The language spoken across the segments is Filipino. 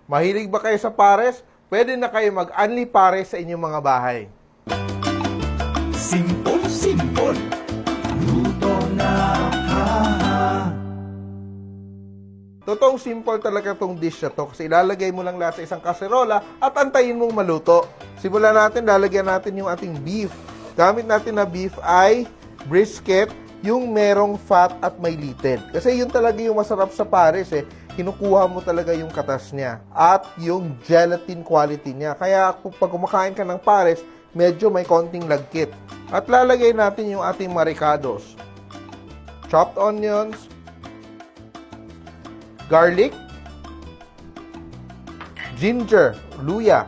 Mahilig ba kayo sa pares? Pwede na kayo mag-unli pares sa inyong mga bahay. Simple, luto na, Totoong simple talaga itong dish na to kasi ilalagay mo lang lahat sa isang kaserola at antayin mong maluto. Simulan natin, lalagyan natin yung ating beef. Gamit natin na beef ay brisket, yung merong fat at may litid. Kasi yun talaga yung masarap sa pares eh. Kinukuha mo talaga yung katas niya at yung gelatin quality niya. Kaya pag kumakain ka ng pares, medyo may konting lagkit. At lalagay natin yung ating maricados. Chopped onions, garlic, ginger, luya,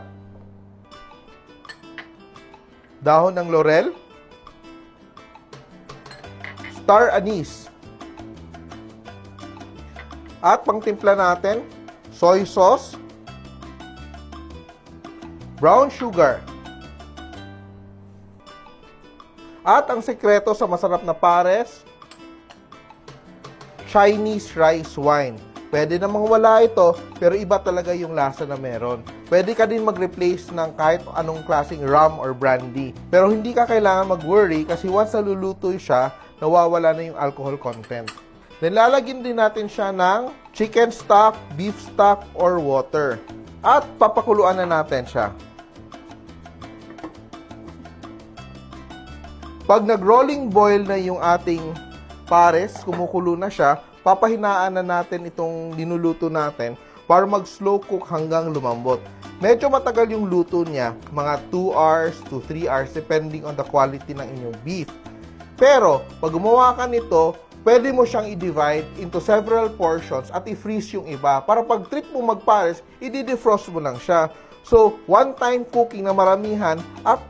dahon ng laurel, star anise, at pangtimpla natin, soy sauce, brown sugar, at ang sekreto sa masarap na pares, Chinese rice wine. Pwede namang wala ito, pero iba talaga yung lasa na meron. Pwede ka din mag-replace ng kahit anong klaseng rum or brandy. Pero hindi ka kailangan mag-worry kasi once naluluto siya, nawawala na yung alcohol content. Then lalagyan din natin siya ng chicken stock, beef stock, or water. At papakuluan na natin siya. Pag nag-rolling boil na yung ating pares, kumukulo na siya, papahinaan na natin itong linuluto natin para mag-slow cook hanggang lumambot. Medyo matagal yung luto niya, mga 2 hours to 3 hours depending on the quality ng inyong beef. Pero, pag gumawa ka nito, pwede mo siyang i-divide into several portions at i-freeze yung iba para pag trip mo magpares, i-defrost mo lang siya. So, one-time cooking na maramihan at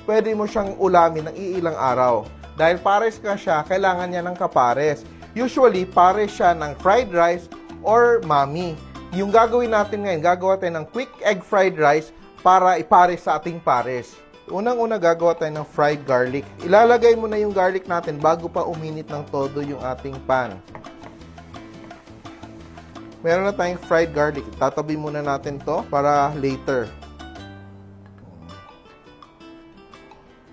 pwede mo siyang ulamin ng iilang araw. Dahil pares ka siya, kailangan niya ng kapares. Usually, pares siya ng fried rice or mami. Yung gagawin natin ngayon, gagawa tayo ng quick egg fried rice para ipares sa ating pares. Unang-una, gagawa tayo ng fried garlic. Ilalagay mo na yung garlic natin bago pa uminit ng todo yung ating pan. Meron na tayong fried garlic. Tatabi muna natin to para later.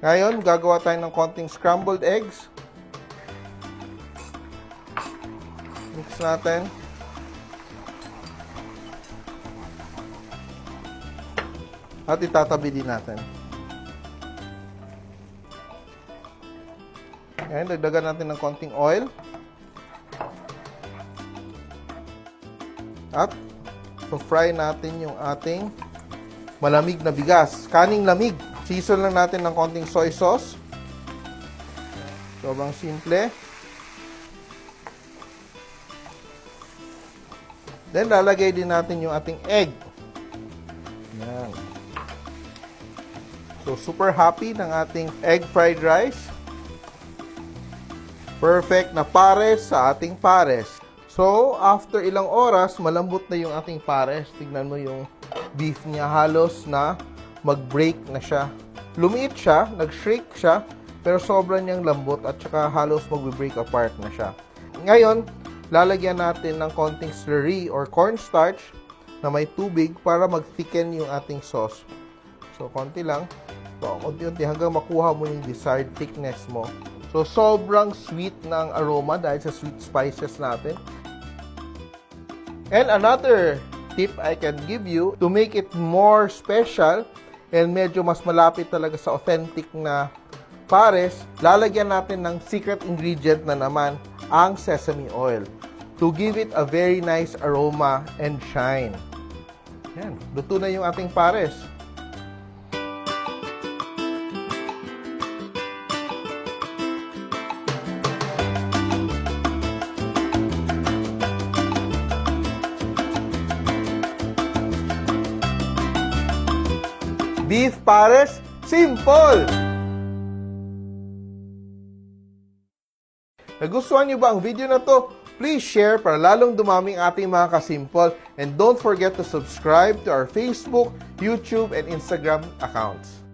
Ngayon, gagawa tayo ng konting scrambled eggs. Mix natin. At itatabi din natin. Ngayon, dagdagan natin ng konting oil. At fry natin yung ating malamig na bigas. Kaning lamig. Season lang natin ng konting soy sauce. Sobrang simple. Then, lalagay din natin yung ating egg. Yan. So, super happy ng ating egg fried rice. Perfect na pares sa ating pares. So, after ilang oras, malambot na yung ating pares. Tignan mo yung beef niya, halos na mag-break na siya. Lumiit siya, nag-shrink siya, pero sobrang niyang lambot at saka halos mag-break apart na siya. Ngayon, lalagyan natin ng konting slurry or cornstarch na may tubig para mag-thicken yung ating sauce. So, konti lang. So, konti-unti hanggang makuha mo yung desired thickness mo. So, sobrang sweet ng aroma dahil sa sweet spices natin. And another tip I can give you to make it more special and medyo mas malapit talaga sa authentic na pares, lalagyan natin ng secret ingredient na naman, ang sesame oil, to give it a very nice aroma and shine. Yan, luto na yung ating pares. Beef pares, simple! Nagustuhan niyo ba ang video na to? Please share para lalong dumaming ating mga kasimple. And don't forget to subscribe to our Facebook, YouTube, and Instagram accounts.